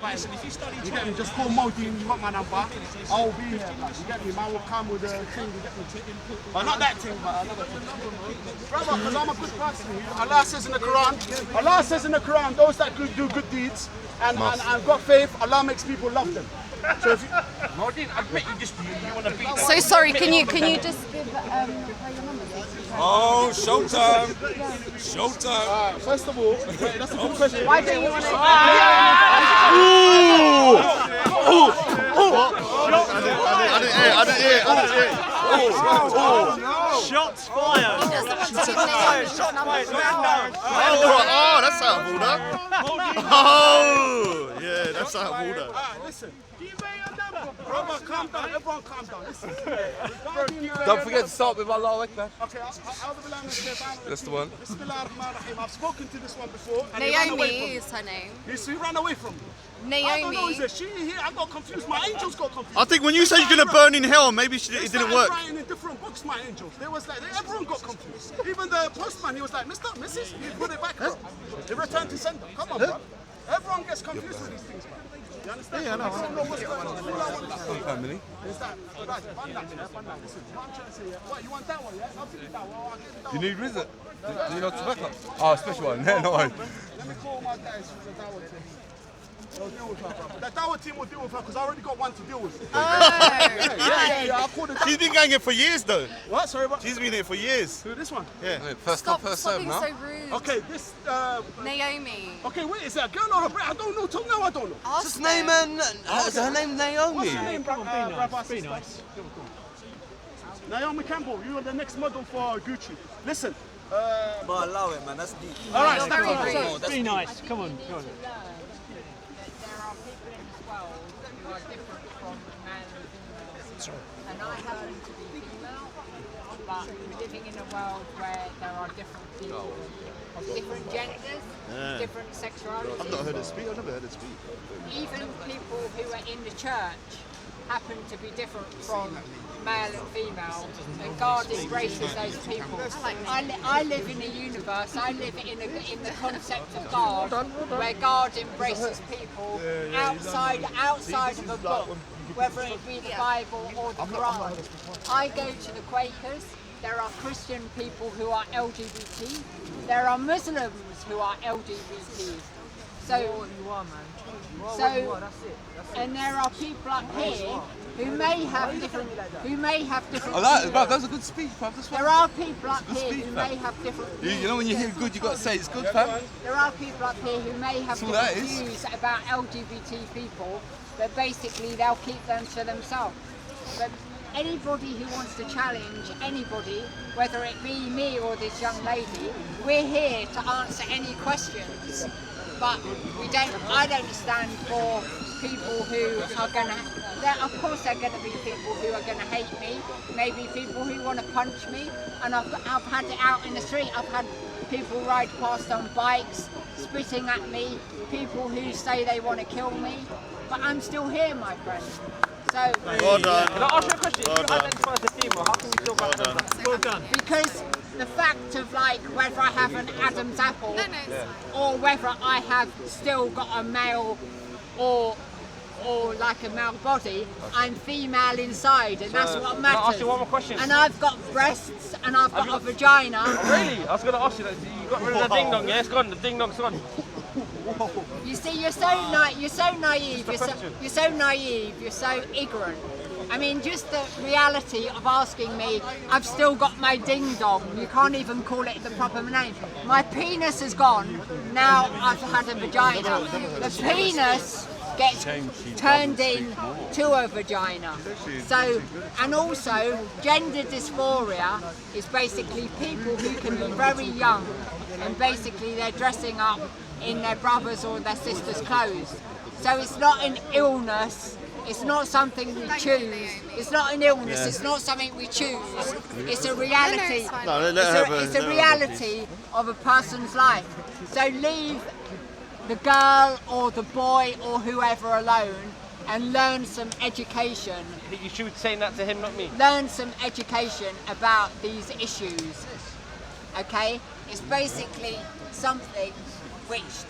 Listen, if you study you get me, just call Modi, you got my number, I'll be here, like, you get me, man will come with a thing, you get me, but not that thing, but another thing. Brother, because I'm a good person, Allah says in the Quran, those that do good deeds and got faith, Allah makes people love them. So if you, Modi, I bet you want to beat that. So sorry, can you just give your number? Oh, showtime! Showtime! First of all, wait, that's a good question. Why don't you want to? I didn't hear. Shots fired! Shots fired! Oh, that's out of order. Oh, yeah, that's out of order. Listen, give me your number. Brother, calm down. Everyone calm down. Listen. Don't forget to start with Allahu Akbar. Okay, That's the one. I've spoken to this one before. And Naomi is her name. He ran away from me. Naomi. I don't know, is it she here? I got confused. My angels got confused. I think when you say you're going to burn in hell, maybe it didn't work. Writing in different books, my angels. They was like, everyone got confused. Even the postman, he was like, Mr. Mrs. He put it back, bro. He returned to sender. Come on, bro. Everyone gets confused with these things, bro. You understand? Yeah, I know. I don't know what's going on. All I want to say Family. is that, guys, fund that. Listen, what I'm trying to say, yeah? What, you want that one, yeah? I'll give you that one. I'll give you that You one. need Rizza? Do you know tobacco? Oh, special one. No, no. Let me call my guys from the Dawah team. They'll deal with her, bro. The Dawah team will deal with her because I already got one to deal with. Yeah, I'll call the She's been going here for years, though. What? Sorry, what? She's been here for years. Who, this one? Yeah. First come, Stop first serve, being no? so rude. Okay, this, Naomi. okay, wait, is that a girl or a boy? I don't know. Till now, I don't know. Ask Just them. name her. Her name's Naomi. What's your name, brother? Be nice. Naomi Campbell, you are the next model for Gucci. Listen. But I love it, man. That's deep. All right, You're very rude. Be nice. Come on. There are people in this world who are different from man and female. And I happen to be female, but we're living in a world where there are different people of different genders, different sexualities. I've not heard her speak. I've never heard her speak. Even people who are in the church happen to be different from male and female, and God embraces those people. I live in a universe, I live in the concept of God, where God embraces people outside of a book, whether it be the Bible or the Quran. I go to the Quakers. There are Christian people who are LGBT. There are Muslims who are LGBT. And there are people up here who may have different. I like it, bro. That was a good speech, fam. There are people up here who may have different. You know when you hear good, you got to say it's good, fam. There are people up here who may have That's all that different is. views about LGBT people, but basically they'll keep them to themselves. But anybody who wants to challenge anybody, whether it be me or this young lady, we're here to answer any questions. But I don't stand for people who are gonna, of course there are gonna be people who are gonna hate me, maybe people who wanna punch me, and I've had it out in the street. I've had people ride past on bikes, spitting at me, people who say they wanna kill me, but I'm still here, my friend. So, Well done. Can I ask you a question? If you identify as a female, how can you still back them? Well done. because the fact of like whether I have an Adam's apple or whether I have still got a male or like a male body, I'm female inside, and that's what matters. Can I ask you one more question? And I've got breasts and I've got a vagina. Really? I was going to ask you that. You got rid of the ding dong, yeah? It's gone. The ding dong's gone. You see, you're so naive, you're so naive, you're so ignorant. I mean, just the reality of asking me, I've still got my ding dong, you can't even call it the proper name. My penis has gone, now I've had a vagina. The penis gets turned into a vagina. So, and also, gender dysphoria is basically people who can be very young and basically they're dressing up in their brother's or their sister's clothes. So it's not an illness, it's not something we choose, it's not an illness, it's not something we choose, it's a reality. It's a reality of a person's life. So leave the girl or the boy or whoever alone and learn some education. You should be saying that to him, not me. Learn some education about these issues. Okay? It's basically something which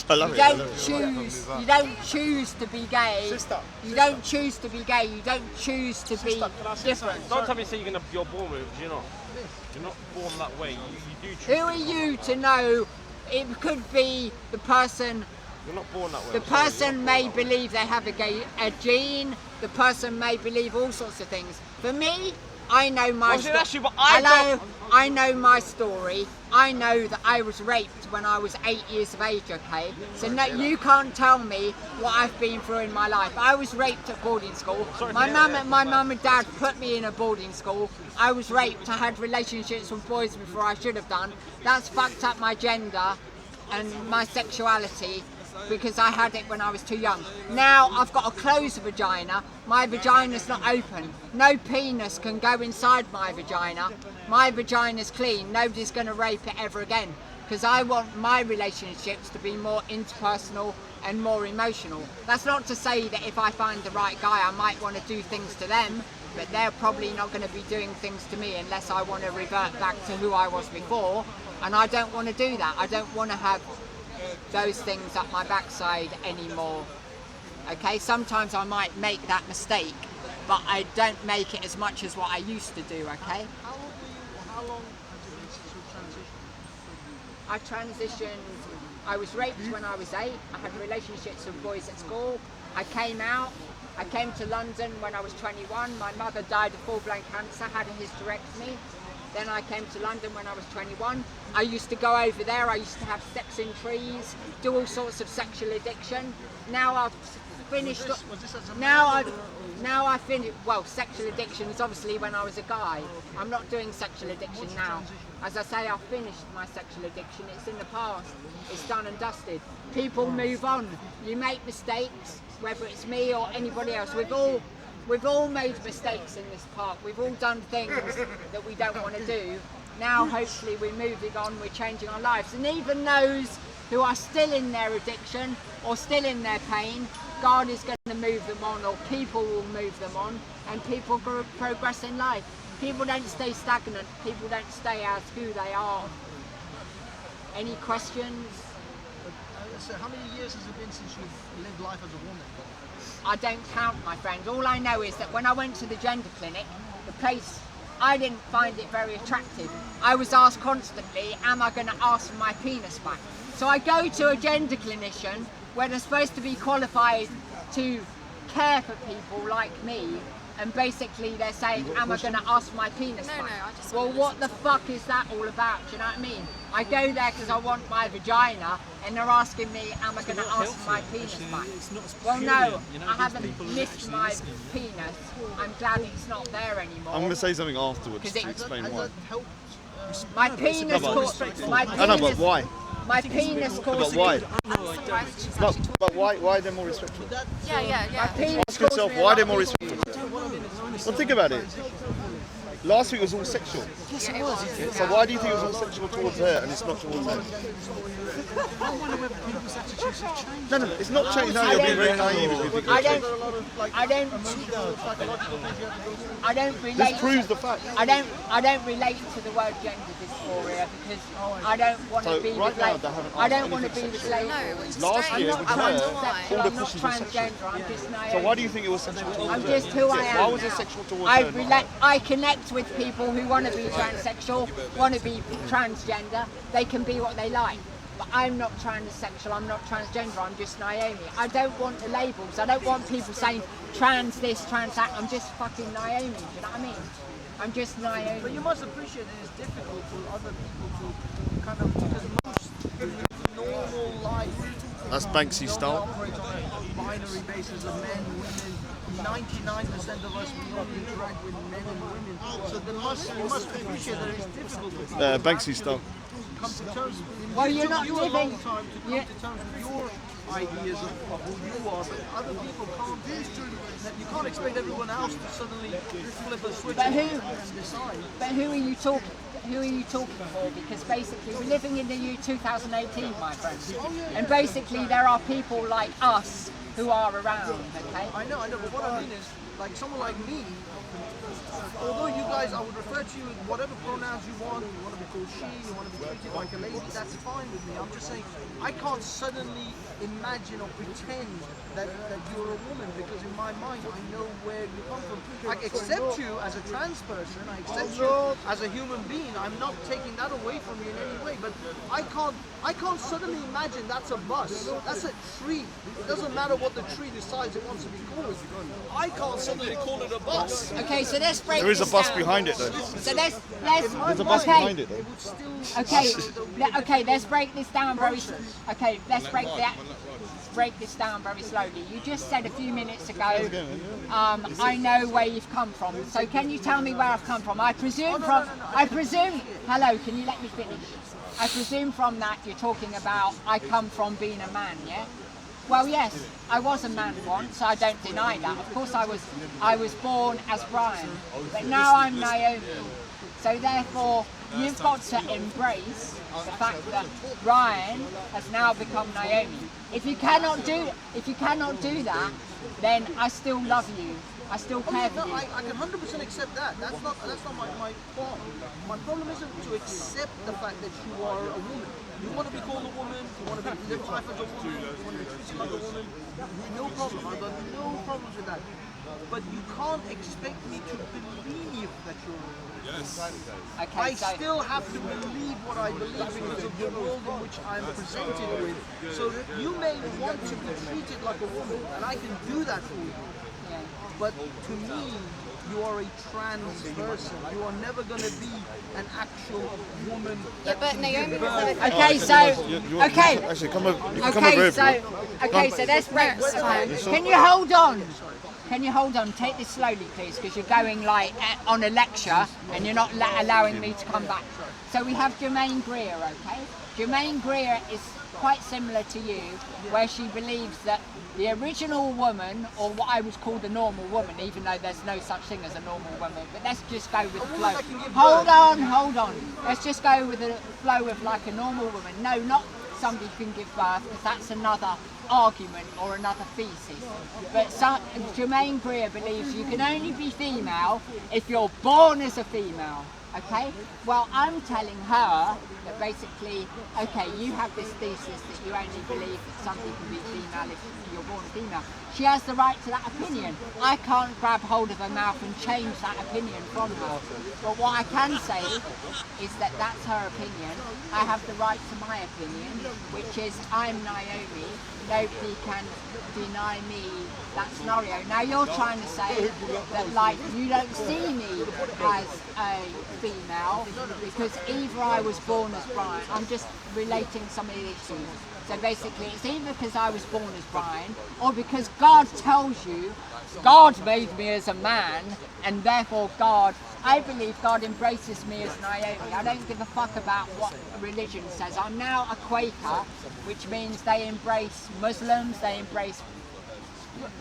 the I love You it. I don't love it. choose. You don't choose to be gay. You don't choose to be gay. You don't choose to be different. Don't tell me say you're born with it, you're not. You're not born that way. You do choose. Who are you to know? It could be the person. You're not born that way. The I'm sorry, person may believe they have a gene. The person may believe all sorts of things. For me, I know my Well, see, that's you, but I Hello, don't- I know my story. I know that I was raped when I was 8 years of age, okay? So no, you can't tell me what I've been through in my life. I was raped at boarding school. My mum and dad put me in a boarding school. I was raped. I had relationships with boys before I should have done. That's fucked up my gender and my sexuality, because I had it when I was too young. Now I've got a closed vagina. My vagina's not open. No penis can go inside my vagina. My vagina's clean. Nobody's going to rape it ever again, because I want my relationships to be more interpersonal and more emotional. That's not to say that if I find the right guy, I might want to do things to them, but they're probably not going to be doing things to me unless I want to revert back to who I was before, and I don't want to do that. I don't want to have those things up my backside anymore. Okay, sometimes I might make that mistake, but I don't make it as much as what I used to do, okay? How long has it been since you transitioned? I transitioned, I was raped when I was 8, I had relationships with boys at school, I came out, I came to London when I was 21, my mother died of full-blown cancer, had a hysterectomy. Then I came to London when I was 21. I used to go over there, I used to have sex in trees, do all sorts of sexual addiction. Now I've finished, now I finished, well, sexual addiction is obviously when I was a guy. I'm not doing sexual addiction now. As I say, I've finished my sexual addiction, it's in the past, it's done and dusted. People move on, you make mistakes, whether it's me or anybody else. We've all made mistakes in this park. We've all done things that we don't want to do. Now, hopefully, we're moving on, we're changing our lives. And even those who are still in their addiction or still in their pain, God is going to move them on, or people will move them on, and people progress in life. People don't stay stagnant. People don't stay as who they are. Any questions? So how many years has it been since you've lived life as a woman? I don't count, my friend. All I know is that when I went to the gender clinic, the place, I didn't find it very attractive. I was asked constantly, am I going to ask for my penis back? So I go to a gender clinician where they're supposed to be qualified to care for people like me, and basically they're saying, am I going to ask for my penis back? No, I just Well, wanted what the fuck is that all about? Do you know what I mean? I go there because I want my vagina, and they're asking me, am I going to ask for my penis back? Well, no, I haven't missed my penis. I'm glad it's not there anymore. I'm going to say something afterwards Because to it- explain why. My penis caused. My I know, but penis. why? My penis But caused. why? Why she's But, actually talking. but why are they more respectful? Yeah. Penis Ask yourself, caused me a why lot are they of more people- respectful? Well, think about it. Last week was all sexual. Yes, it was. So why do you think it was all sexual towards her and it's not towards her? I wonder whether people's attitudes have changed. No, it's not changed now. You're being very naive if you think I it's don't. changed. I don't This relate. proves the fact. I don't relate to the word gender dysphoria because I don't want to So be right now replaced. they haven't I asked don't want to be anything replaced. No, which is Last strange. year I'm with not I wonder her, why. transsexual, all the I'm not pushes were sexual. transgender, I'm just Naomi. So why do you think it was sexual towards I'm her? just who I am. Why was it now. sexual towards her? I connect with people who want to be transsexual, want to be transgender. They can be what they like. But I'm not transsexual, I'm not transgender, I'm just Naomi. I don't want the labels. I don't want people saying trans this, trans that. I'm just fucking Naomi, do you know what I mean? I'm just Naomi. But you must appreciate that it's difficult for other people to kind of, because most normal life That's Banksy style. operate on a binary basis of men, women. 99% of us we all interact with men and women. So you must appreciate that it's difficult for people Banksy style. to come to terms with. Well, It you're took not you a long living- time to come you- to terms with your ideas of who you are, but other people can't do. You can't expect everyone else to suddenly flip a switch But and who- decide. But who are you talking? Who are you talking for? Because basically we're living in the year 2018, my friends, and basically there are people like us who are around, okay? I know, but what I mean is, like someone like me, although you guys, I would refer to you with whatever pronouns you want to be called she, you want to be treated like a lady, that's fine with me. I'm just saying, I can't suddenly imagine or pretend that you're a woman, because in my mind, I know where you come from. I accept you as a trans person, I accept you as a human being, I'm not taking that away from you in any way, but I can't suddenly imagine that's a bus, that's a tree. It doesn't matter what the tree decides it wants to be called. I can't suddenly call it a bus. Okay, so let's break There is a this bus down. behind it though. So let's There's a bus behind it though. Okay, let's break this down very. Okay, let's break this down very slowly. You just said a few minutes ago, I know where you've come from. So can you tell me where I've come from? I presume. Hello, can you let me finish? I presume from that you're talking about I come from being a man, yeah? Well, yes, I was a man once, so I don't deny that. Of course I was born as Brian, but now I'm Naomi. So therefore, you've got to embrace the fact that Brian has now become Naomi. If you cannot do that, then I still love you. I still care for you. I can 100% accept that. That's not my problem. My problem isn't to accept the fact that you are a woman. You want to be called a woman, you want to live life as a woman, you want to be treated like a woman, no problem. I've got no problems with that. But you can't expect me to believe that you're a woman. Okay, I still have to believe what I believe because of the world in which I'm presented with. So you may want to be treated like a woman, and I can do that for you. Yeah. But to me, you are a trans person. You are never going to be an actual woman. Yeah, but Naomi was like, Okay, so okay. Actually, come over. You can come over here. So let's break. Can you hold on? Can you hold on? Take this slowly, please, because you're going like on a lecture and you're not allowing me to come back. So we have Jermaine Greer, okay? Jermaine Greer is quite similar to you, where she believes that the original woman, or what I would call the normal woman, even though there's no such thing as a normal woman, but let's just go with the flow. Hold on. Let's just go with the flow of like a normal woman. No, not somebody can give birth, because that's another argument or another thesis. But Jermaine Greer believes you can only be female if you're born as a female. Okay, well I'm telling her that basically, okay, you have this thesis that you only believe that somebody can be female if you're born female. She has the right to that opinion. I can't grab hold of her mouth and change that opinion from her. But what I can say is that that's her opinion. I have the right to my opinion, which is I'm Naomi. Nobody can deny me that scenario. Now you're trying to say that like you don't see me as a female because either I was born as Brian. I'm just relating some of the issues. So basically it's either because I was born as Brian or because God tells you God made me as a man and therefore I believe God embraces me as Naomi. I don't give a fuck about what religion says. I'm now a Quaker, which means they embrace Muslims, they embrace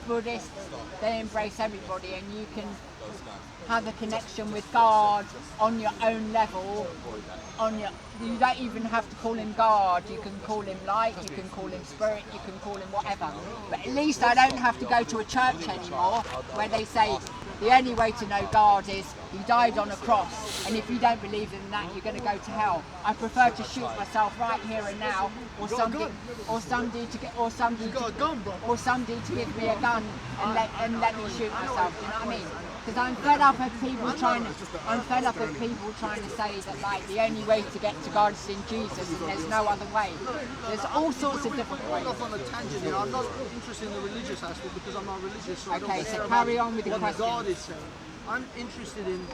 Buddhists, they embrace everybody, and you can have a connection with God on your own level. You don't even have to call him God. You can call him light, you can call him spirit, you can call him whatever. But at least I don't have to go to a church anymore where they say the only way to know God is he died on a cross, and if you don't believe in that, you're going to go to hell. I prefer to shoot myself right here and now, or somebody to give me a gun and let me shoot myself. Do you know what I mean? Because I'm fed up of people trying to say that like the only way to get to God is in Jesus and there's no other way. There's all sorts of different ways. I'm not on a tangent here. I'm not interested in the religious aspect because I'm not religious. So Okay, so carry on with the what question. God is saying. I'm interested in.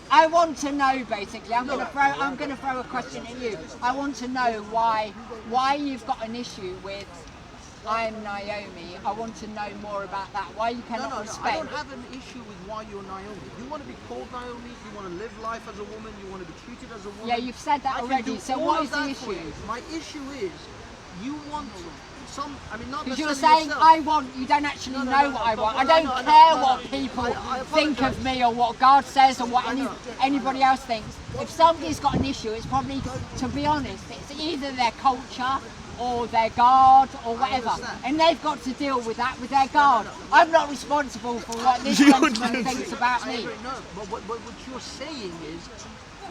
I want to know basically. I'm going to throw a question at you. I want to know why you've got an issue with I'm Naomi. I want to know more about that. Why you cannot respect. I don't have an issue with why you're Naomi. You want to be called Naomi, you want to live life as a woman, you want to be treated as a woman. Yeah, you've said that already. So what is the issue? My issue is you want not because necessarily you're saying yourself. I want, you don't actually know what I want. I don't care what people think of me or what God says or what anybody else thinks. If somebody's got an issue, it's probably, to be honest, it's either their culture or their guard or whatever, understand. and they've got to deal with that with their guard. I'm not responsible for what this gentleman thinks about me. No, but what you're saying is,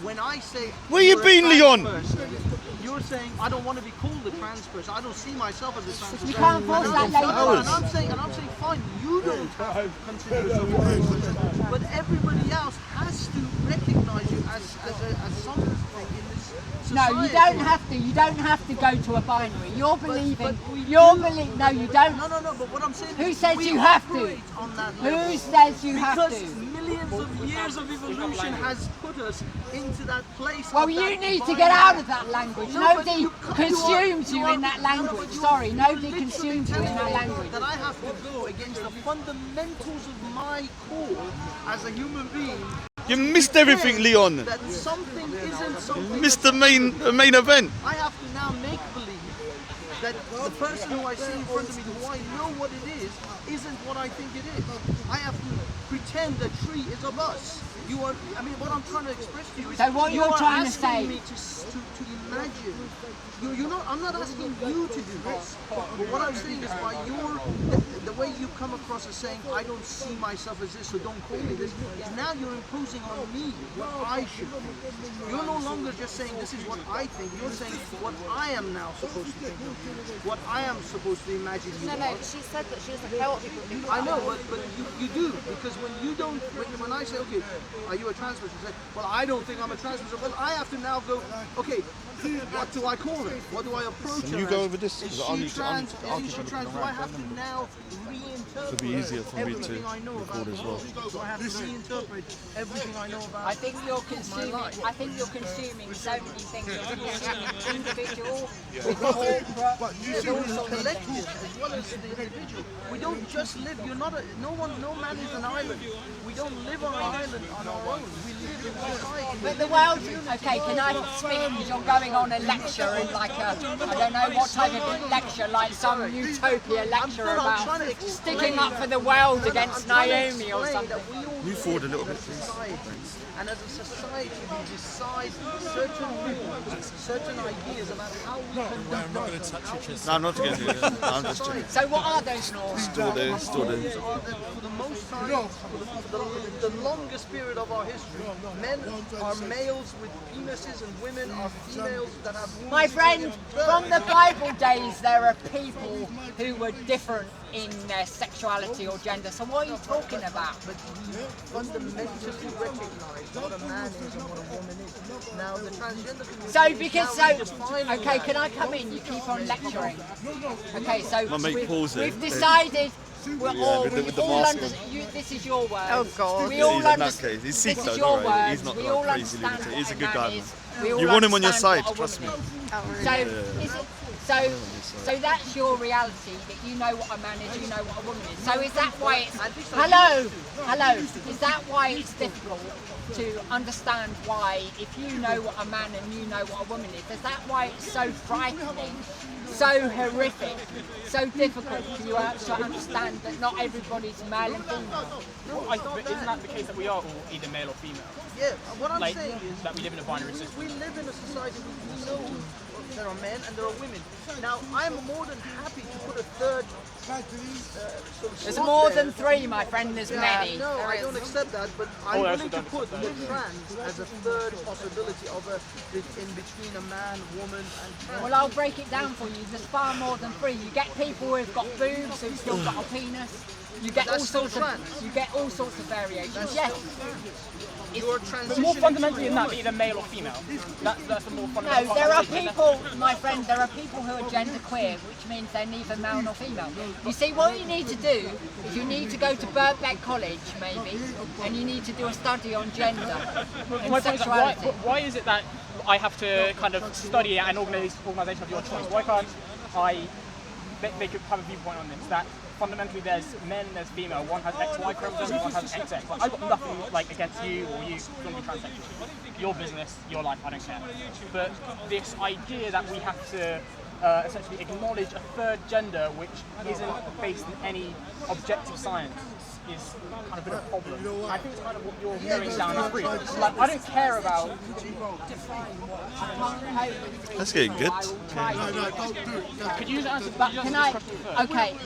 when I say Where you you're a been, trans Leon? person, you're saying I don't want to be called a trans person. I don't see myself as a trans person. You can't force that label. And I'm saying, fine, you don't have to consider yourself a trans person, but everybody else has to recognize you as something in this society. No, you don't have to. You don't have to go to a binary. You're believing. No, you don't. No, but what I'm saying Who is says we you have to? operate on that level. Who says you have Because to? millions of years of evolution has put us into that place. Well, of you that need to binary. get out of that language. No, but Nobody consumes you in that language. Sorry, nobody literally consumes you in telling that me language. That I have to go against the fundamentals of my core as a human being. You missed everything, Leon. That something isn't something. Missed the main event. I have to now make believe that the person who I see in front of me, who I know what it is, isn't what I think it is. I have to pretend the tree is of us. You are. I mean, what I'm trying to express to you is. So what you're trying to say- Me to imagine. You're not. I'm not asking you to do this. But what I'm saying is, by the way you come across as saying, I don't see myself as this, so don't call me this. Is now you're imposing on me what I should think. You're no longer just saying this is what I think. You're saying what I am now supposed to think of you. What I am supposed to imagine you No, are. she said that she doesn't care what people think. I know, but you do, because when you don't, when I say, okay, are you a trans person? You say, well, I don't think I'm a trans person. Well, I have to now go, okay, what do I call her? What do I approach her you go as? over this? Is Because I she need to- trans? I'll Is she keep trans? looking Do I around. have to now reinterpret It'll be easier for me to everything I know about record as well. Do I have to reinterpret everything I know about I think you're consuming. I think you're consuming so many things. You're consuming individual, with corporate, with all sorts of collective things. as well as the individual. We don't just live. You're not a. No man is an island. We don't live on an island on our own. We live in society. But the world, okay, can I speak? Because you're going on a lecture in like a, I don't know what type of lecture, like some utopia lecture about sticking up for the world against Naomi or something. Move forward a little bit, please. And as a society, we decide certain rules, certain ideas about how we conduct. No, I'm not going to do it. No, I'm just checking. So what are those laws? Still there, still there. For the most time, the longest period of our history, men are males with penises and women are females that have wombs. My friend, from the Bible days, there are people who were different in their sexuality or gender. So what are you talking about? But we fundamentally recognize what a man is and what a woman is. Now, the transgender community So because now so, defining okay, that. can I come in? You keep on lecturing. Okay, so My mate Paul's there. we've decided. We're all, with the- we with the all mask under, on. you, this is your word. Oh, God. We all He's a understand. nutcase. He's This Sikh is though, your don't worry. words. He's not we like all crazy understand lunatic. what He's a good man guy, is. man. We all You want him on your understand side, what a trust woman me. is. So that's your reality, that you know what a man is, you know what a woman is. So is that why it's hello? Is that why it's difficult to understand why, if you know what a man and you know what a woman is that why it's so frightening, so horrific, so difficult for you to understand that not everybody's male and female? But isn't that the case that we are all either male or female? Yeah, what I'm Like, saying is that we live in a binary system. we live in a society where we know there are men and there are women. Now, I'm more than happy to put a third sort of There's slot more there. than three, my friend, there's many. No, I don't accept that, but I'm I willing also to don't put accept the trans as a third possibility of in between a man, woman, and trans. Well, I'll break it down for you. There's far more than three. You get people who've got boobs who've still got a penis. You get all That's still sorts of trans. you get all sorts of variations. Yes. You're But transitioning more fundamentally to than a that, woman. either male or female. That's the more No, fundamental. there are conversation. people, my friend, there are people who are genderqueer, which means they're neither male nor female. You see, what you need to do is you need to go to Birkbeck College, maybe, and you need to do a study on gender My and point is, sexuality. why is it that I have to kind of study an organisation of your choice? Why can't I make have a viewpoint on this? That fundamentally there's men, there's female. One has XY chromosomes, one has XX. Like, I've got nothing like against you or you don't be transsexual. Your business, your life, I don't care. But this idea that we have to essentially acknowledge a third gender which isn't based in any objective science kind of a bit of a problem. I think it's kind of what you're going down the route. Like, I don't care about. That's getting good. Could you answer that? Can I? Okay.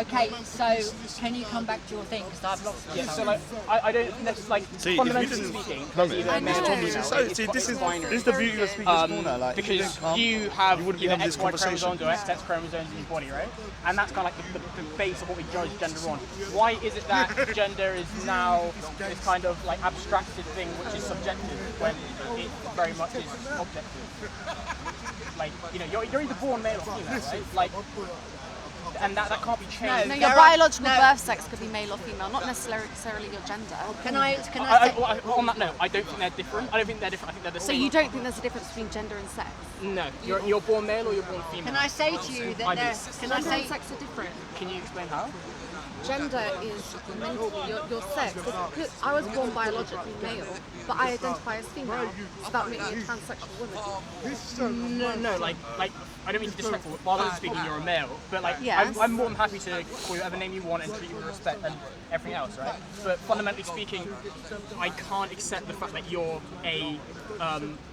Okay. So can you come back to your thing? Because I've lost. Yeah, so like, I don't necessarily, See, if fundamentally you didn't speaking, come there's here, either male or female. See, this is the beauty of speaking corner. Like, if you Because didn't come, you have wouldn't be either having this XY conversation. chromosomes or XX chromosomes in your body, right? And that's kind of like the base of what we judge gender on. Why is it that gender is now this kind of like abstracted thing which is subjective when it very much is objective? Like, you know, you're either born male or female, right? Like, and that can't be changed. No, your biological birth sex could be male or female, not necessarily your gender. Can I On that note, I don't think they're different. I don't think they're different. I think they're the So same. you don't think there's a difference between gender and sex? No, you're born male or you're born female. Can I say to you that can I Gender say and sex are different. Can you explain how? Gender is mentally your sex. I was born biologically male, but I identify as female. It's about making a transsexual woman. No, like I don't mean to be disrespectful. Biologically speaking, you're a male, but like Yes. I'm more than happy to call you whatever name you want and treat you with respect and everything else, right? But fundamentally speaking, I can't accept the fact that you're a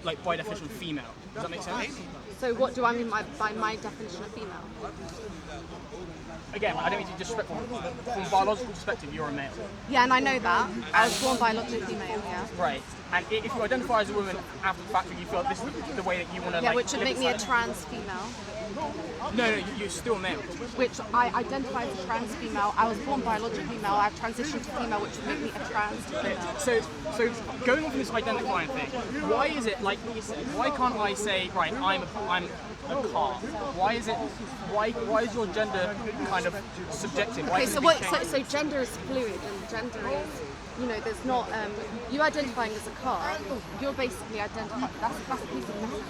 like by definition female. Does that make sense? So what do I mean by my definition of female? Again, I don't mean to be disrespectful. From a biological perspective, you're a male. Yeah, and I know that. I was born biologically male, yeah. Right. And if you identify as a woman after the fact that you feel this is the way that you want to Yeah, like which would live make me a inside- trans female. No, you're still male. Which I identify as a trans female. I was born biologically male. I've transitioned to female, which would make me a trans female. So going on from this identifying thing, why is it like you said? Why can't I say right? I'm a car. Why is it? Why is your gender kind of subjective? Why Okay, does so it what? change? So gender is fluid, and gender is, you know, there's not you identifying as a car. You're basically identifying. That's a piece of metal.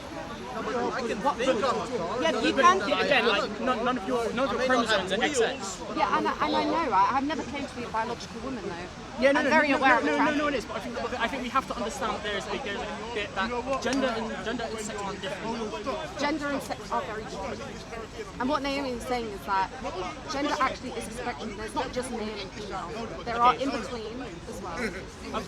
I can think I'm a car. Yeah, you can. Again, like none of your chromosomes are XX. Yeah, and I know. I've never claimed to be a biological woman though. Yeah, I'm very aware of the fact. no, it is. But I think we have to understand that there's that gender and sex are different. Gender and sex are very different. And what Naomi is saying is that gender actually is a spectrum. There's not just male and female. There are in between as well.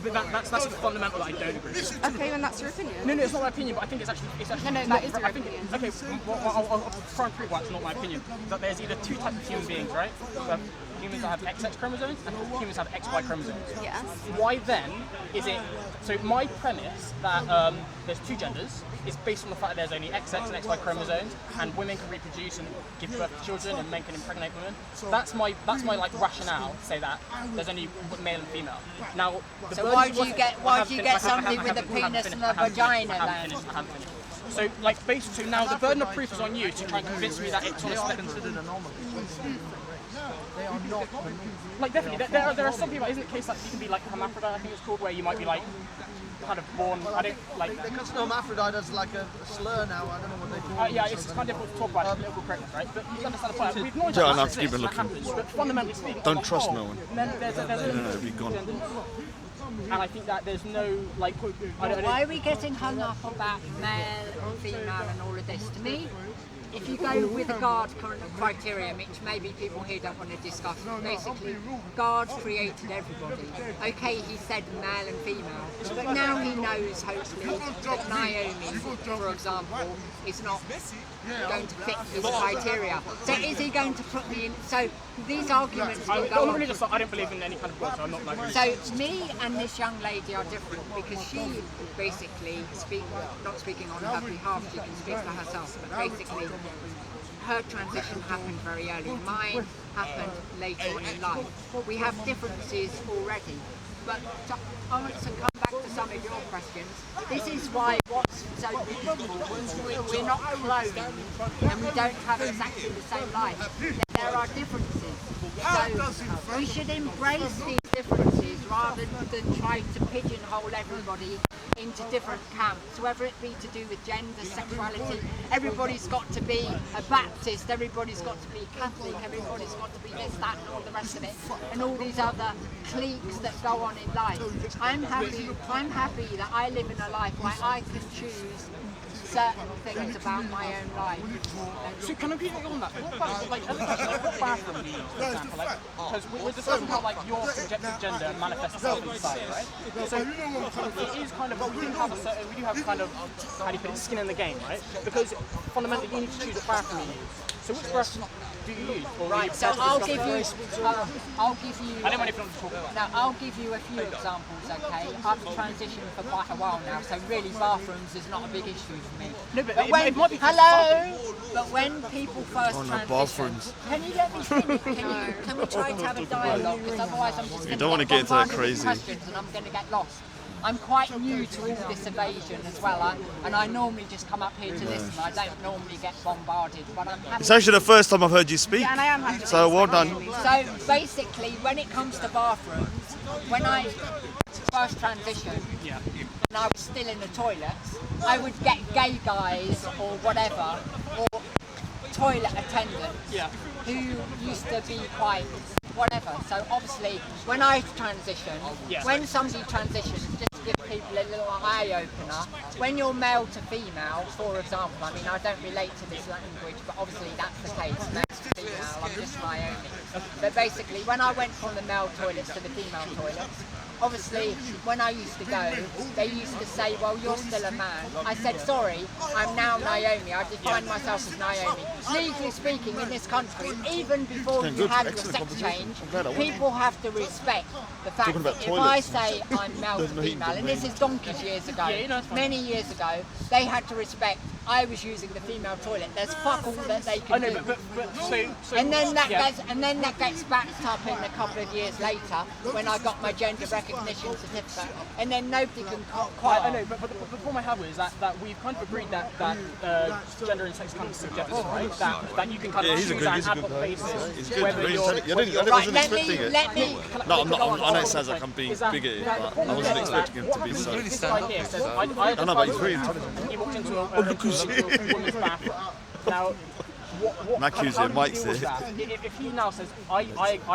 But that's a fundamental that I don't agree with. Okay, then that's your opinion. No, it's not my opinion, but I think it's actually No, not, that is your I think, opinion. okay, well, I'll try and prove why it's not my opinion. That there's either two types of human beings, right? So humans that have XX chromosomes and humans that have XY chromosomes. Yes. Why then is it? So my premise that there's two genders is based on the fact that there's only XX and XY chromosomes, and women can reproduce and give birth to children, and men can impregnate women. That's my like rationale to say that there's only male and female. Now, So why do you get somebody with a penis and a vagina I then? haven't finished. So, like, so now the burden of proof is on you to try and convince me that it's on a spectrum. They are not. Like, definitely, there are some people. Isn't it the case that you can be like hermaphrodite? I think it's called, where you might be like kind of born. I don't like. Because hermaphrodite is like a slur now. I don't know what they call it. Yeah, it's just kind of difficult to talk about political correctness, right? But you understand the point. We've acknowledged Yeah, that I'll have that's to keep it that looking. happens, but fundamentally speaking, Don't on the trust whole, no one. then there's it'll be gone. And I think that there's no like. Why are we getting hung up about male or female and all of this? To me, if you go with the GARD criteria, which maybe people here don't want to discuss, basically, GARD created everybody. Okay, he said male and female, but now he knows, hopefully, that Naomi, for example, is not going to fit his criteria. So is he going to put me in? So these arguments will go on. I don't believe in any kind of God, so I'm not like. So me and this young lady are different because she basically not speaking on her behalf, she can speak for herself, but basically her transition happened very early. Mine happened later on in life. We have differences already. But to answer, come back to some of your questions, this is why what's so beautiful, we're not cloned and we don't have exactly the same life. There are differences. So we should embrace these differences rather than try to pigeonhole everybody into different camps, whether it be to do with gender, sexuality. Everybody's got to be a Baptist, everybody's got to be Catholic, everybody's got to be this, that and all the rest of it, and all these other cliques that go on in life. I'm happy that I live in a life where I can choose certain things about my own life. So can I quickly on that? What about, like, as a question, like, what bathroom do you use, for example? Like, because we're discussing how, like, your subjective gender manifests itself inside, right? So it is kind of, we do have a certain, we do have kind of, how do you put it, skin in the game, right? Because fundamentally you need to choose what bathroom you use. So which bathroom do you use? Or Right, so I'll give you. I don't want anything to talk about. Now, I'll give you a few examples, okay? I've transitioned for quite a while now, so really bathrooms is not a big issue for me. No, but when, it might be. hello? But when people first Oh, no, transition, bathrooms. can you let me finish? Can we try to have a dialogue? Because otherwise I'm just going don't wanna to get into that bombarded with crazy. questions and I'm going to get lost. I'm quite new to all this evasion as well, and I normally just come up here to listen. I don't normally get bombarded, but I'm happy. It's actually the first time I've heard you speak. Yeah, and I am happy. So well done. So basically, when it comes to bathrooms, when I first transitioned, and I was still in the toilets, I would get gay guys or whatever, or toilet attendants who used to be quite whatever. So obviously, when I transitioned, when somebody transitions, just to give people a little eye opener, when you're male to female, for example, I mean, I don't relate to this language, but obviously that's the case, male to female, I'm just Naomi. But basically, when I went from the male toilets to the female toilets, obviously, when I used to go, they used to say, well, you're still a man. I said, sorry, I'm now Naomi. I define myself as Naomi. Legally speaking, in this country, even before you have your sex change, people have to respect the fact that if I say I'm male to female, and this is donkeys years ago, many years ago, they had to respect I was using the female toilet. There's fuck all that they can do. And then that gets backed up in a couple of years later when I got my gender recognition certificate, and then nobody can quite. I know, but the problem I have is that we've kind of agreed that gender and sex kind of subjective, right? That you can kind of choose on ad hoc basis whether you're. Right, let me. No, I'm not. I know it Hold sounds on. like I'm being bigoted, but I wasn't expecting him to be so. This guy here says, I No, but he's very intelligent. He walked into a woman's bathroom. Now, what Matthew's how here, do Mike's you deal with here. that? If he now says, I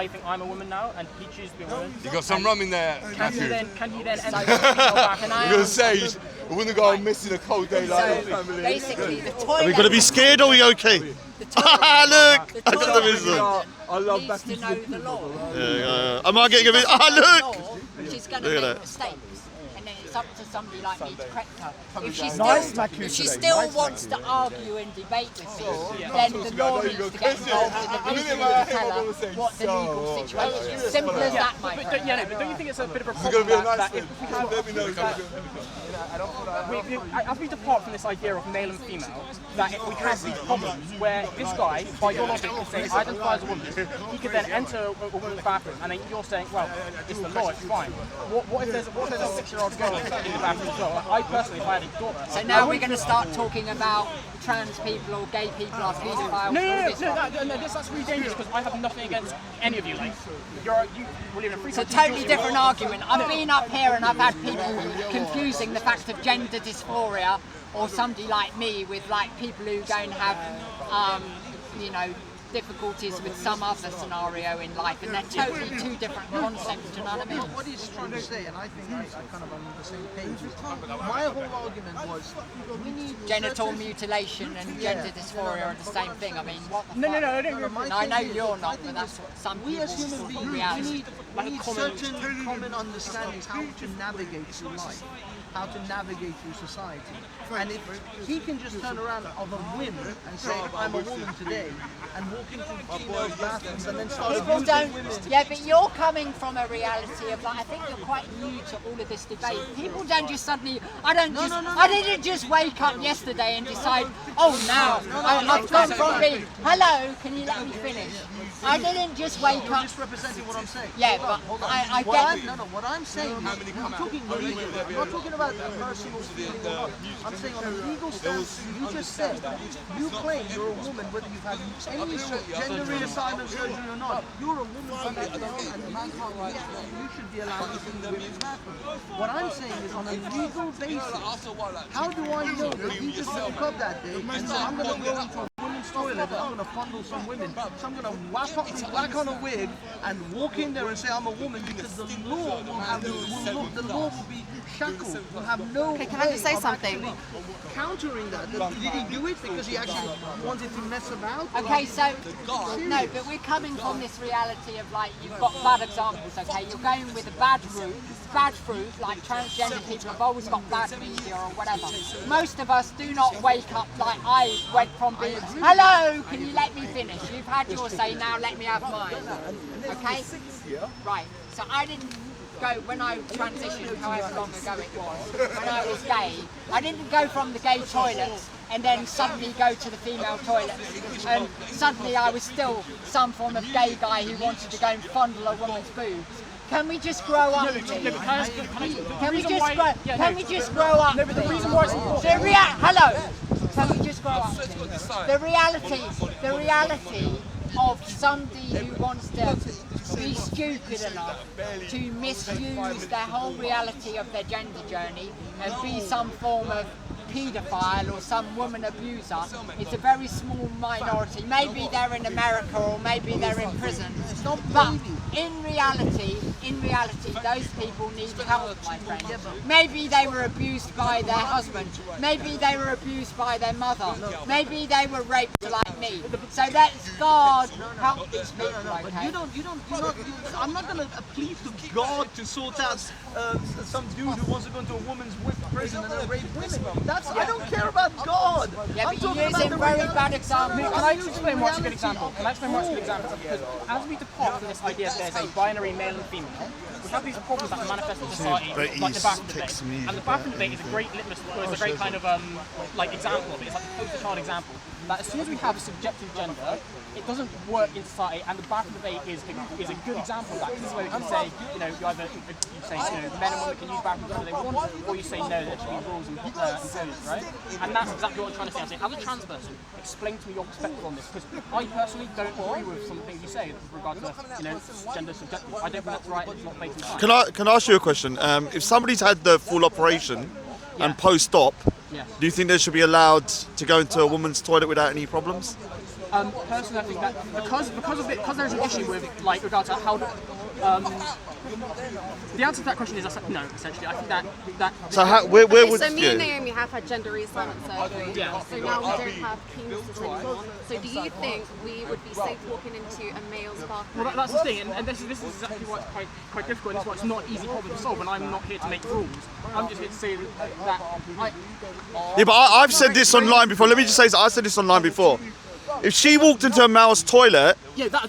think I'm a woman now, and he chooses to be a woman, You got some rum in there, can he Matthew. then enter the female bathroom? You're going to say, I wouldn't go on missing a cold day like your So family. basically, the toilet. Are we going to be scared or are we okay? The toilet. Look! The I got the toilet wisdom. I love needs to know the law. Am I getting a bit? Look! She's going to Look at make that. mistakes, and then it's up to somebody like me to correct her. If she Nice still, Matthew if she today, still nice wants to argue and debate with me, then the law needs to get involved in the business to tell her what the legal situation is. Simple as that, my But friend. don't you think it's a bit of a It's problem going to be a that nice if we as we depart from this idea of male and female, that if we have these problems where this guy, by your logic, is saying I identify as a woman, he could then enter a woman's bathroom, and then you're saying, well, it's the law, it's fine. What if there's a 6-year-old girl in the bathroom as well? I personally, if I had a daughter. So now we're going to start talking about trans people or gay people or paedophiles. No, that's really dangerous because I have nothing against any of you. Like, you live in a free It's a country. totally different argument. I've been up here and I've had people confusing the fact of gender dysphoria or somebody like me with like people who go and have, difficulties with some other scenario in life, and they're totally two different concepts. Do you know what I mean? What he's trying to say, and I think I kind of am on the same page. My whole argument was we need Genital mutilation and gender dysphoria are the same thing. I mean, what the fuck? No, I don't agree. I know you're not, but that's what some we people as human beings, reality. we need certain common understandings how to navigate through life, how to navigate through society. And if he can just turn around of a whim and say, I'm a woman today, and walk into female bathrooms and then start People abusing don't. women. Yeah, but you're coming from a reality of like. I think you're quite new to all of this debate. People don't just suddenly. I didn't just wake up yesterday and decide. Oh, now I've gone from being. Hello, can you let me finish? I didn't just wake You're up. just representing what I'm saying. Yeah, Hold on, but hold on. I What get. what I'm saying is, I'm talking legal. I'm not talking about a personal feeling or not. I'm saying on a legal stance, you just said, you claim you're a woman, whether you've had any gender reassignment surgery or not. You're a woman from that day on, and the man can't write it. You should be allowed to see the women's bathroom. What I'm saying is, on a legal basis, how do I know that he just woke up that day and said, I'm going to go into a women's toilet and I'm going to fondle some women. So I'm going to whack on a wig and walk in there and say I'm a woman because the law will have the law will be shackled. We'll have no Okay, can I just say way of something? actually countering that. Did he do it because he actually wanted to mess about? Okay, so no, but we're coming from this reality of like you've got bad examples. Okay, you're going with a bad fruit, like transgender people have always got bad media or whatever. Most of us do not wake up like I went from being, hello, can you let me finish? You've had your say, now let me have mine. Okay? Right. So I didn't go, when I transitioned, however long ago it was, when I was gay, I didn't go from the gay toilets and then suddenly go to the female toilets. And suddenly I was still some form of gay guy who wanted to go and fondle a woman's boobs. Can we just grow up, please? Can we just grow up, No, but the reason why it's important. Hello. Can we just grow up, please? The reality of somebody who wants to be stupid enough to misuse their whole reality of their gender journey and be some form of paedophile or some woman abuser, it's a very small minority. Maybe they're in America or maybe they're in prison. But in reality, those people need help, my friend. Maybe they were abused by their husband. Maybe they were abused by their mother. Maybe they were raped like me. So let's God help these people, okay? I'm not going to plead to God to sort out some dude who wants to go into a woman's prison and then rape women. I don't care about God. Yeah, I'm but talking you're about using the very reality. bad examples. Can I explain what's a good example? Because as we depart from this idea that there's a binary male and female, we have these problems that manifest in society, like the bathroom debate. And the bathroom debate is a great litmus, or is a great kind of like example of it. It's like a poster child example. That as soon as we have subjective gender, it doesn't work in society, and the bathroom debate is a good example of that. This is where we can say, you either say, men and women can use bathrooms whenever they want, or you say no, there should be rules imposed, right? And that's exactly what I'm trying to say. I'm saying, as a trans person, explain to me your perspective on this, because I personally don't agree with some of the things you say with regard to, gender subjective. I don't think that's right. It's not based on science. Can I ask you a question? If somebody's had the full operation and post-op, do you think they should be allowed to go into a woman's toilet without any problems? Personally, I think that because there's an issue with like regard to how the answer to that question is no. Essentially, I think that. So where would so me and you? Naomi have had gender reassignment surgery. Yeah. So now we don't have penises anymore. So do you think we would be safe walking into a male's bathroom? Well, that's the thing, and this is exactly why it's quite difficult. And this is why it's not an easy problem to solve. And I'm not here to make rules. I'm just here to say that. Yeah, but I've said this online before. Let me just say this. I said this online before. If she walked into a male's toilet,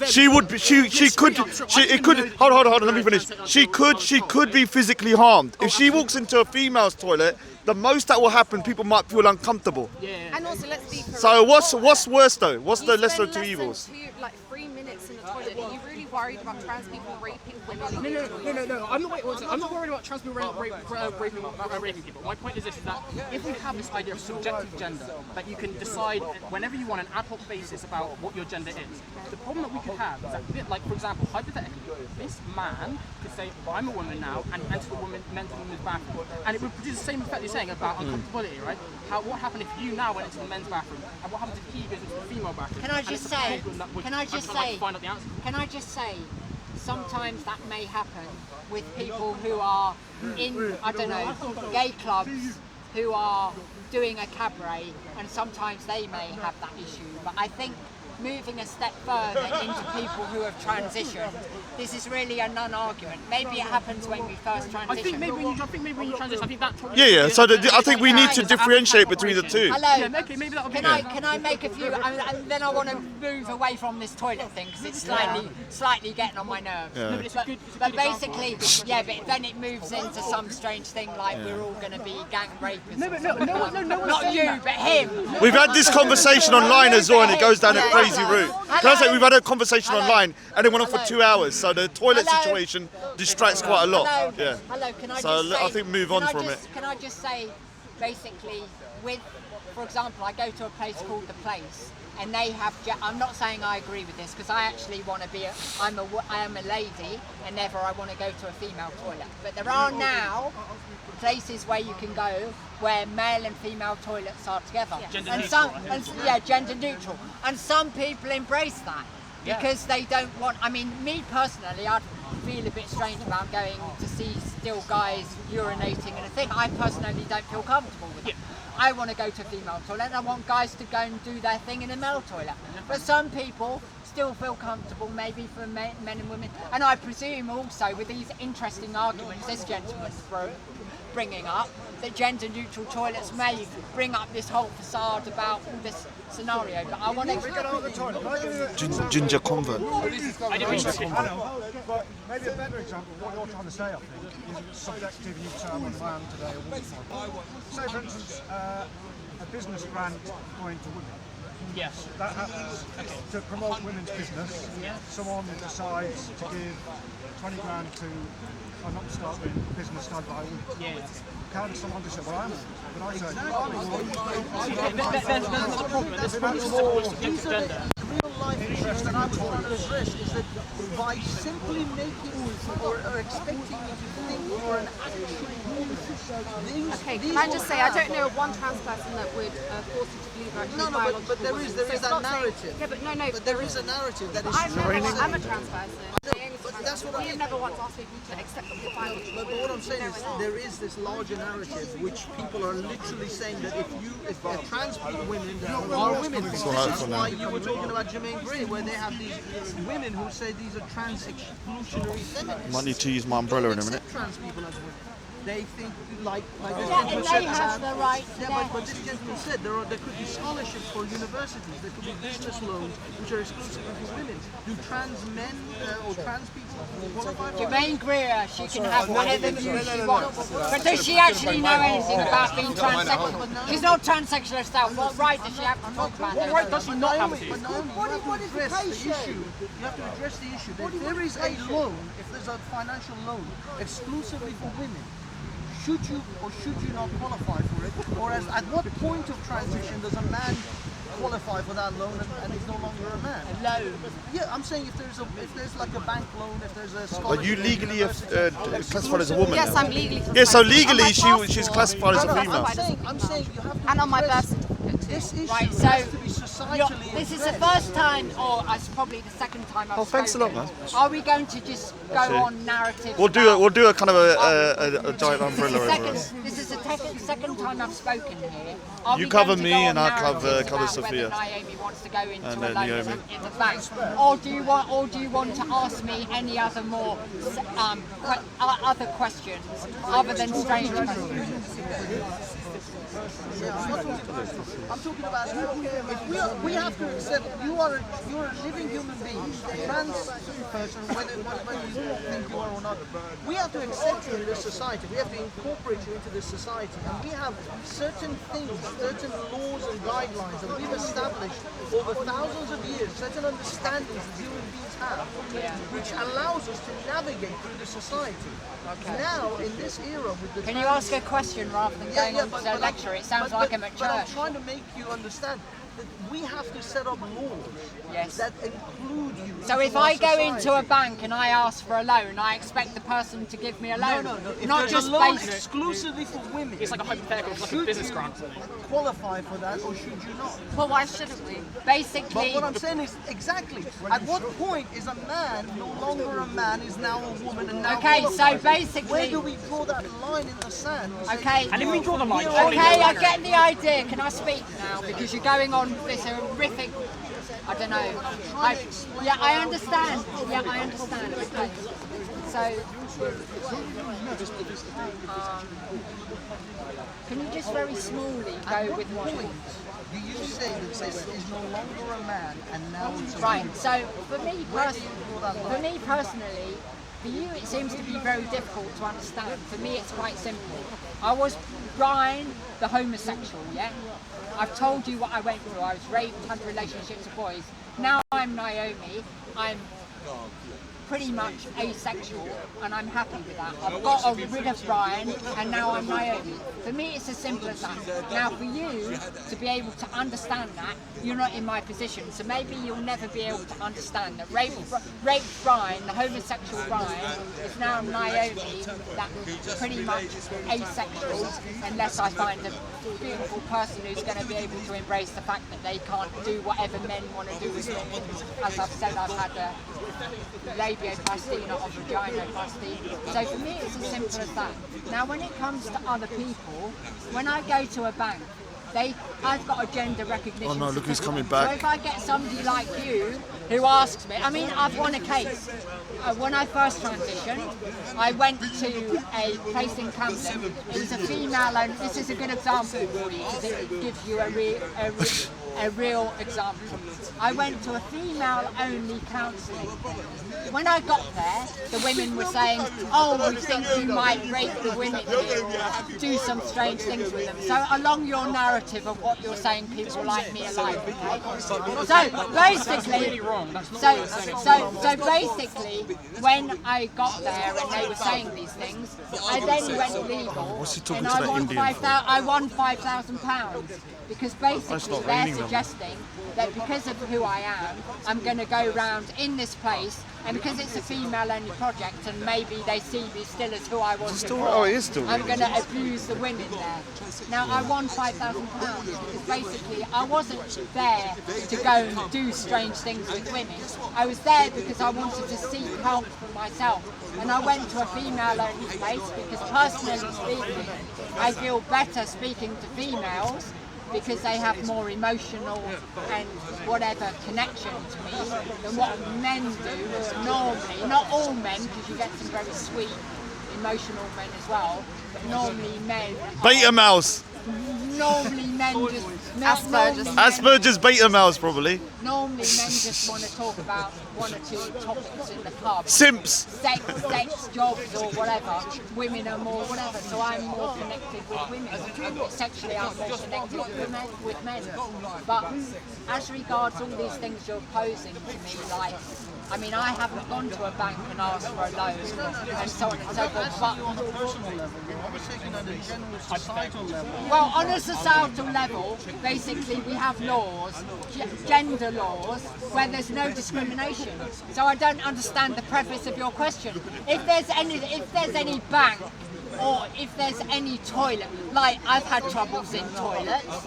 she could. Hold on. Let me finish. She could be physically harmed. If she walks into a female's toilet, the most that will happen, people might feel uncomfortable. And also, let's be correct. So what's worse though? What's the lesser of two You evils? spend less than 3 minutes in the toilet. Are you really worried about trans people raping women? No. I'm not worried about trans people raping people. My point is this: is that if we have this idea of subjective gender, that you can decide whenever you want an ad hoc basis about what your gender is. The problem that we could have is that, like for example, hypothetically, this man could say, "I'm a woman now," and enter the men's bathroom, and it would produce the same effect you're saying about uncomfortability, right? What happened if you now went into the men's bathroom, and what happens if he goes into the female bathroom? Can I just say, sometimes that may happen with people who are in, I don't know, gay clubs, who are doing a cabaret, and sometimes they may have that issue. But I think moving a step further into people who have transitioned, this is really a non-argument. Maybe it happens when we first transition. I think maybe when you transition, I think that's probably... Yeah. So I think we need to differentiate between the two. Hello. Yeah, okay, maybe that'll be Can I make a few? And then I want to move away from this toilet thing because it's slightly getting on my nerves. Yeah. But basically, but then it moves into some strange thing like we're all going to be gang rapists. No, Not you, but him. We've had this conversation online as well, and it goes down a crazy route. Can I say we've had a conversation online, and it went on for 2 hours. So the toilet situation distracts quite a lot. Hello, can I So just say, I think move on from it. Can I just say, basically, for example, I go to a place called The Place, and they have, I'm not saying I agree with this, because I actually want to be, I am a lady, and therefore I want to go to a female toilet. But there are now places where you can go where male and female toilets are together. Gender and neutral, some, and, gender neutral. And some people embrace that because they don't want. I mean, me personally, I'd feel a bit strange about going to see still guys urinating in a thing. I personally don't feel comfortable with it. I want to go to a female toilet and I want guys to go and do their thing in a male toilet. But some people still feel comfortable, maybe for men and women. And I presume also with these interesting arguments this gentleman's bringing up, that gender neutral toilets may bring up this whole facade about all this scenario. But I want to... Ginger convert. I don't know. But maybe a better example of what you're trying to say, I think, is subjective you term on man today or woman. Say, for instance, a business grant going to women. Yes. That happens to promote women's business. Someone decides to give 20 grand to an upstart business started by a woman. Can someone just say, well, I'm a woman? But I say, There's another problem. This problem is more subjective gender. Real life issues that I was trying to address is that by simply making or expecting you to think you're an actual woman, Okay, can I just say, I don't know one trans person that would force you to believe you're actually biological. but there is that narrative. Yeah, but no. But there is a narrative that is I'm a trans person. But that's what I mean. never once asked people to accept that we're biological. But what I'm saying is there is this larger narrative which people are literally saying that if trans women are women, this is why you were talking about Jermaine Gray, where they have these women who say these are trans exclusionary feminists. Might need to use my umbrella in a minute. Trans people as women. They think like this Yeah, gentleman and said, they have the right. but this gentleman said there could be scholarships for universities, there could be business loans which are exclusively for women. Do trans men or trans people qualify for Jermaine Greer, she can have whatever view she wants. But does she actually know anything about being transsexual? She's not transsexual herself. What right does she have to talk about What that? right does she not have to? But Naomi, you have to address the issue. That if there is a loan, if there's a financial loan exclusively for women, should you or should you not qualify for it? Or at what point of transition does a man qualify for that loan and is no longer a man? A loan. Yeah, I'm saying if there's like a bank loan, if there's a scholarship. But you legally classified as a woman. Yes, now. I'm legally. Yeah, so on my legally passport, she's classified as a female. I'm saying you have to and on my birth address certificate too. this issue. Right, so has to be societally this is the addressed. first time, or it's probably the second time I've thanks a lot, spoken. man. Are we going to just go on narrative? We'll do a kind of a giant umbrella over us. This is the second time I've spoken here. Are You we cover going to me go on and I cover narratives about Sophia. whether Naomi wants to go into And a then loan Naomi. in the bank, or do you want to ask me any other more other questions other than strange questions? I'm talking about if we have to accept you're a living human being, a trans person, whether you think you are or not. We have to accept you in this society. We have to incorporate you into this society, and we have certain things, certain laws and guidelines that we've established over thousands of years, certain understandings that human beings have, which allows us to navigate through the society. Okay. Now, in this era, with the Can you ask a question rather than going on to the lecture? It sounds like I'm at But I'm church. trying to make you understand that we have to set up laws that include you. So into if our I go society. into a bank and I ask for a loan, I expect the person to give me a loan. No. If Not there's just a loan based. exclusively for women. It's like a hypothetical, it's like a should business you grant. qualify for that, or should you not? Well, why shouldn't we? Basically. But what I'm saying is exactly. At what point is a man no longer a man, is now a woman, and now Okay, so qualified? basically. Where do we draw that line in the sand? Say, Okay. And if we draw the line, Okay, I get the idea. Can I speak now? Because you're going on this horrific. I don't know. I understand. Yeah, I understand. Okay. So. Can you just very smallly go with what? Do you say that this is no longer a man and now it's a Right. woman? So for me, Where do you draw that line? for me personally, for you it seems to be very difficult to understand. For me, it's quite simple. I was Brian, the homosexual. Yeah. I've told you what I went through. I was raped, had relationships with boys. Now I'm Naomi. I'm pretty much asexual, and I'm happy with that. I've got rid of Brian, and now I'm Naomi. For me, it's as simple as that. Now, for you to be able to understand that, you're not in my position, so maybe you'll never be able to understand that raped Brian, the homosexual Brian, is now Naomi, that's pretty much asexual, unless I find a beautiful person who's going to be able to embrace the fact that they can't do whatever men want to do with women. As I've said, I've had a labioplasty, not a vaginoplasty. So for me, it's as simple as that. Now, when it comes to other people, when I go to a bank, I've got a gender recognition. Oh no, look who's coming So back. if I get somebody like you who asks me, I mean, I've won a case. When I first transitioned, I went to a place in Camden. It was a female owned. This is a good example for you because it gives you a real example. I went to a female-only counselling. When I got there, the women were saying, "Oh, we think you might rape the women here or do some strange things with them." So along your narrative of what you're saying, people like me are like, okay? So basically, so basically, when I got there and they were saying these things, I then went legal, and I won £5,000 because basically they're suggesting that because of who I am, I'm going to go around in this place, and because it's a female-only project, and maybe they see me still as who I was before, I'm going to abuse the women there. Now, I won £5,000 because basically I wasn't there to go and do strange things with women. I was there because I wanted to seek help for myself, and I went to a female-only place because, personally speaking, I feel better speaking to females because they have more emotional and whatever connection to me than what men do, who are normally, not all men, because you get some very sweet, emotional men as well, but normally men Beta males. Normally men just... Asperger's beta males, probably. Normally men just want to talk about one or two topics in the club. Simps. Sex, jobs or whatever. Women are more whatever, so I'm more connected with women. Sexually I'm more connected with men. But as regards all these things you're posing to me, like, I mean, I haven't gone to a bank and asked for a loan and so on and so forth, but well, on a societal level, basically we have laws, gender laws, where there's no discrimination. So I don't understand the preface of your question. If there's any bank or if there's any toilet, like I've had troubles in toilets,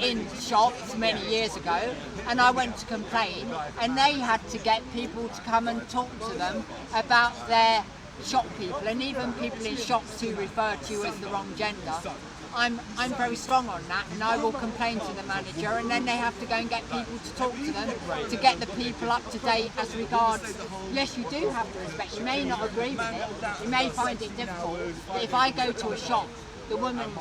in shops many years ago, and I went to complain, and they had to get people to come and talk to them about their shop people, and even people in shops who refer to you as the wrong gender. I'm very strong on that, and I will complain to the manager, and then they have to go and get people to talk to them to get the people up to date as regards. Yes, you do have to respect. You may not agree with it. You may find it difficult. But if I go to a shop, the woman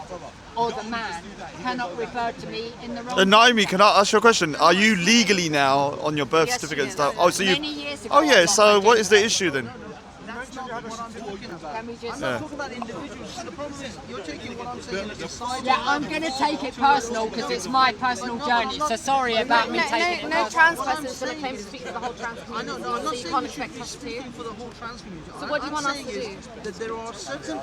or the man cannot refer to me in the wrong. Naomi, can I ask you a question? Are you legally now on your birth certificate and stuff? Oh, so you. Many years ago, Oh yeah. So what is the issue then? That's not what I'm talking about. Can we just... I'm not talking about individuals. The problem is you're taking what I'm saying as a side. Yeah, I'm going to take it personal because it's my personal journey. So sorry about me taking it No personal. trans person is going to claim to speak for the whole trans community. I'm not so you saying can't you should expect be us to. speaking for the whole trans community. So what do you want us to do? That there are certain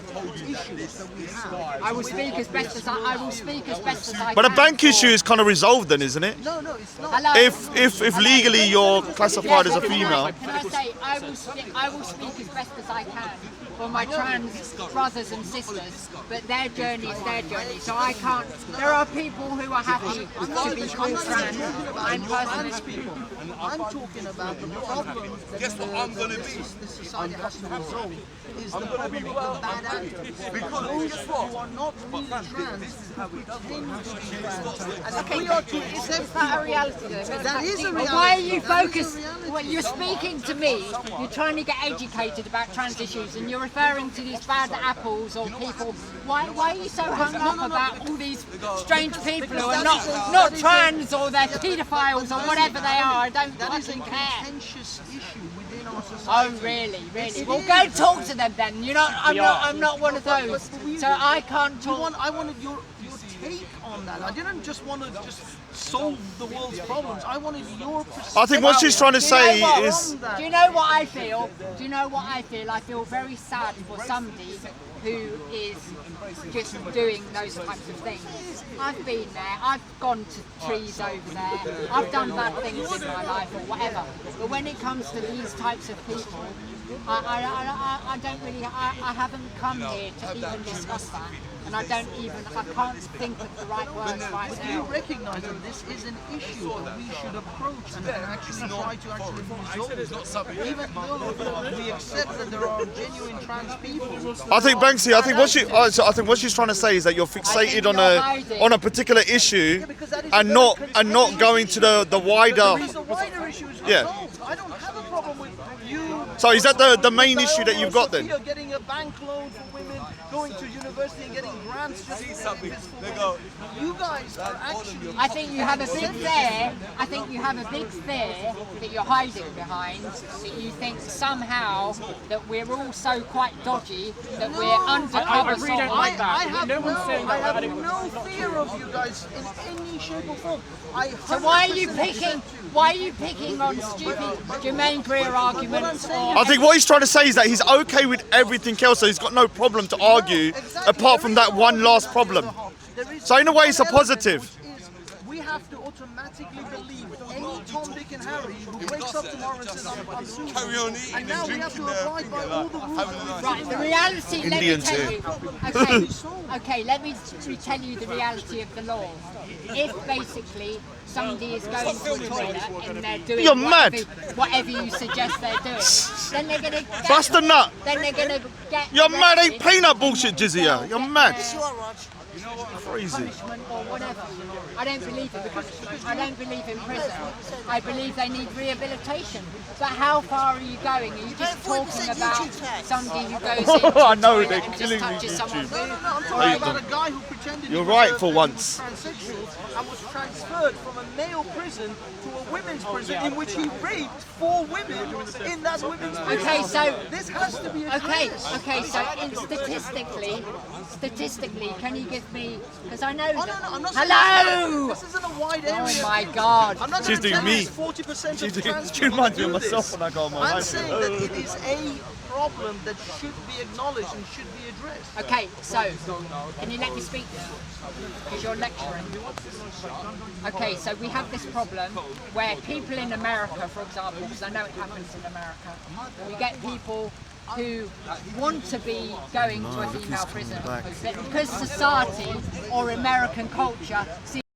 issues that we have. I will speak as best as I will speak as best as I But a can. bank issue is kind of resolved then, isn't it? No, it's not. Hello? If legally you're classified as a female. Can I say I will speak as best as I can for my trans brothers and sisters, but their journey is their journey, so I can't. There are people who are happy to be called trans. I'm personally. I'm talking about the problem that the society has to resolve is the problem of bad actors. Because who are not really trans, who pretend to be trans. Okay, is that a reality though? That is a reality. Why are you focused? Well, you're speaking to me, you're trying to get educated about trans issues, and you're referring to these bad apples or people. Why are you so hung up about all these strange people who are not trans or they're paedophiles or whatever they are? I don't fucking care. Contentious issue within our society. Oh really? Well, go talk to them then. I'm not one of those, so I can't talk. I wanted your take on that. I didn't just want to just solve the world's problems. I wanted your perspective. I think what she's trying to say is. Do you know what I feel? Do you know what I feel? I feel very sad for somebody who is just doing those types of things. I've been there, I've gone to trees over there, I've done bad things in my life or whatever. But when it comes to these types of people, I don't really, I haven't come here to even discuss that. And I can't think of the right words right But now. you recognise that this is an issue that we should approach and actually try to resolve it. Even though we accept that there are genuine trans people. I think Banksy. I think what she's trying to say is that you're fixated on a particular issue, and not going to the wider. The wider issue is Yeah. resolved. I don't have a problem with you. So is that the main issue that you've got then? Sophia getting a bank loan for women, going to university and getting grants just for women. You guys are actually. I think you have a big fear. I think you have a big fear that you're hiding behind. That you think somehow that we're all so quite dodgy that we're undercover. I really don't like that. I have No one's saying I that. have no fear of you guys in any shape or form. So why are you picking? Why are you picking on stupid Jermaine Greer arguments? I think what he's trying to say is that he's okay with everything else, so he's got no problem to argue apart from that one last problem. So in a way, it's a positive. We have to automatically believe any Tom, Dick, and Harry who wakes up tomorrow and says, I'm doing Carry on eating and now and we have to drinking abide by all the rules. Right, the reality, Indians let me here. tell you. Okay, let me tell you the reality of the law. If basically somebody is going to a toilet and they're doing You're mad. whatever you suggest they're doing, then they're going to get... Bust a nut. Then they're going to get... You're mad. Ain't arrested, peanut bullshit, Jizia. You're mad. Crazy. punishment or whatever. I don't believe in punishment. I don't believe in prison. I believe they need rehabilitation. But how far are you going? Are you just talking about somebody who goes into I know, the they're toilet and killing just me, touches YouTube. someone's boob? No, I'm talking about a guy who pretended You're he right was for once. transsexual and was transferred from a male prison to a women's prison in which he raped 4 women in that women's prison. Okay, so this has to be addressed. okay. So statistically, can you give me? Because I know. Oh, no, I'm not saying Hello. this isn't a wide area. Oh my God. I'm not She's gonna doing tell you me. it's 40% She's of doing- trans she people reminds me do of myself this. when I go on my I'm life. saying that it is a problem that should be acknowledged and should be addressed. Okay, so can you let me speak now? Because you're lecturing. Okay, so we have this problem where people in America, for example, because I know it happens in America, we get people who want to be going to a female prison, but because society or American culture sees